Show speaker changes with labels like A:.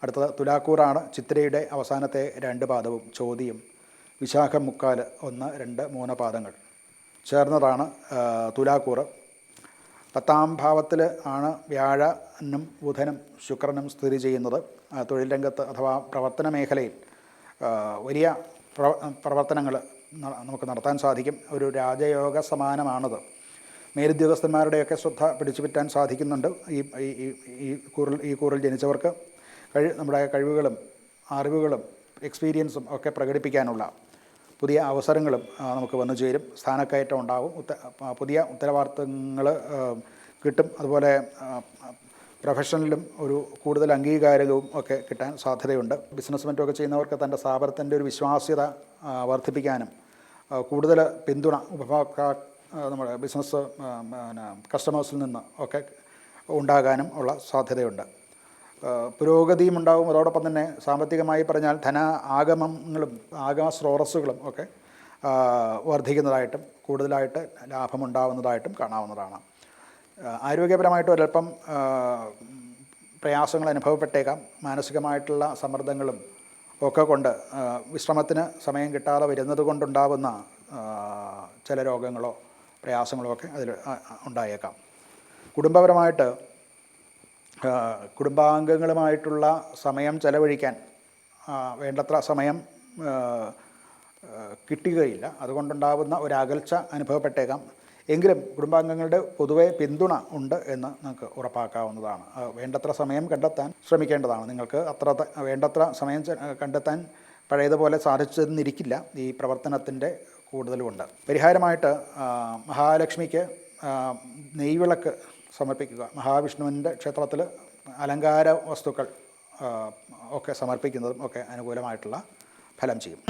A: അടുത്തത് തുലാക്കൂറാണ്. ചിത്രയുടെ അവസാനത്തെ 2 പാദവും ചോതിയും വിശാഖം മുക്കാൽ 1, 2, 3 പാദങ്ങൾ ചേർന്നതാണ് തുലാക്കൂറ്. 10ാം ഭാവത്തിൽ ആണ് വ്യാഴനും ബുധനും ശുക്രനും സ്ഥിതി ചെയ്യുന്നത്. തൊഴിൽ രംഗത്ത് അഥവാ പ്രവർത്തന മേഖലയിൽ വലിയ പ്രവർത്തനങ്ങൾ നമുക്ക് നടത്താൻ സാധിക്കും. ഒരു രാജയോഗ സമാനമാണത്. മേലുദ്യോഗസ്ഥന്മാരുടെയൊക്കെ ശ്രദ്ധ പിടിച്ചുപറ്റാൻ സാധിക്കുന്നുണ്ട്. ഈ കൂറിൽ ജനിച്ചവർക്ക് നമ്മുടെ കഴിവുകളും അറിവുകളും എക്സ്പീരിയൻസും ഒക്കെ പ്രകടിപ്പിക്കാനുള്ള പുതിയ അവസരങ്ങളും നമുക്ക് വന്നു ചേരും. സ്ഥാനക്കയറ്റം ഉണ്ടാവും. പുതിയ ഉത്തരവാദിത്തങ്ങൾ കിട്ടും. അതുപോലെ പ്രൊഫഷണലിലും ഒരു കൂടുതൽ അംഗീകാരവും ഒക്കെ കിട്ടാൻ സാധ്യതയുണ്ട്. ബിസിനസ് മറ്റുമൊക്കെ ചെയ്യുന്നവർക്ക് തൻ്റെ സ്ഥാപനത്തിൻ്റെ ഒരു വിശ്വാസ്യത വർദ്ധിപ്പിക്കാനും കൂടുതൽ പിന്തുണ നമ്മുടെ ബിസിനസ് കസ്റ്റമേഴ്സിൽ നിന്ന് ഒക്കെ ഉണ്ടാകാനും ഉള്ള സാധ്യതയുണ്ട്. പുരോഗതിയും ഉണ്ടാകും. അതോടൊപ്പം തന്നെ സാമ്പത്തികമായി പറഞ്ഞാൽ ആഗമ സ്രോതസ്സുകളും ഒക്കെ വർദ്ധിക്കുന്നതായിട്ടും കൂടുതലായിട്ട് ലാഭമുണ്ടാകുന്നതായിട്ടും കാണാവുന്നതാണ്. ആരോഗ്യപരമായിട്ട് ഒരല്പം പ്രയാസങ്ങൾ അനുഭവപ്പെട്ടേക്കാം. മാനസികമായിട്ടുള്ള സമ്മർദ്ദങ്ങളും ഒക്കെ കൊണ്ട് വിശ്രമത്തിന് സമയം കിട്ടാതെ വരുന്നത് കൊണ്ടുണ്ടാകുന്ന ചില രോഗങ്ങളോ പ്രയാസങ്ങളോ ഒക്കെ അതിൽ ഉണ്ടായേക്കാം. കുടുംബപരമായിട്ട് കുടുംബാംഗങ്ങളുമായിട്ടുള്ള സമയം ചെലവഴിക്കാൻ വേണ്ടത്ര സമയം കിട്ടുകയില്ല. അതുകൊണ്ടുണ്ടാകുന്ന ഒരകൽച്ച അനുഭവപ്പെട്ടേക്കാം. എങ്കിലും കുടുംബാംഗങ്ങളുടെ പൊതുവെ പിന്തുണ ഉണ്ട് എന്ന് നമുക്ക് ഉറപ്പാക്കാവുന്നതാണ്. വേണ്ടത്ര സമയം കണ്ടെത്താൻ ശ്രമിക്കേണ്ടതാണ്. നിങ്ങൾക്ക് വേണ്ടത്ര സമയം കണ്ടെത്താൻ പഴയതുപോലെ സാധിച്ചെന്നിരിക്കില്ല. ഈ പ്രവർത്തനത്തിൻ്റെ കൂടുതലുമുണ്ട്. പരിഹാരമായിട്ട് മഹാലക്ഷ്മിക്ക് നെയ്വിളക്ക് സമർപ്പിക്കുക. മഹാവിഷ്ണുവിൻ്റെ ക്ഷേത്രത്തിൽ അലങ്കാര വസ്തുക്കൾ ഒക്കെ സമർപ്പിക്കുന്നതും ഒക്കെ അനുകൂലമായിട്ടുള്ള ഫലം ചെയ്യും.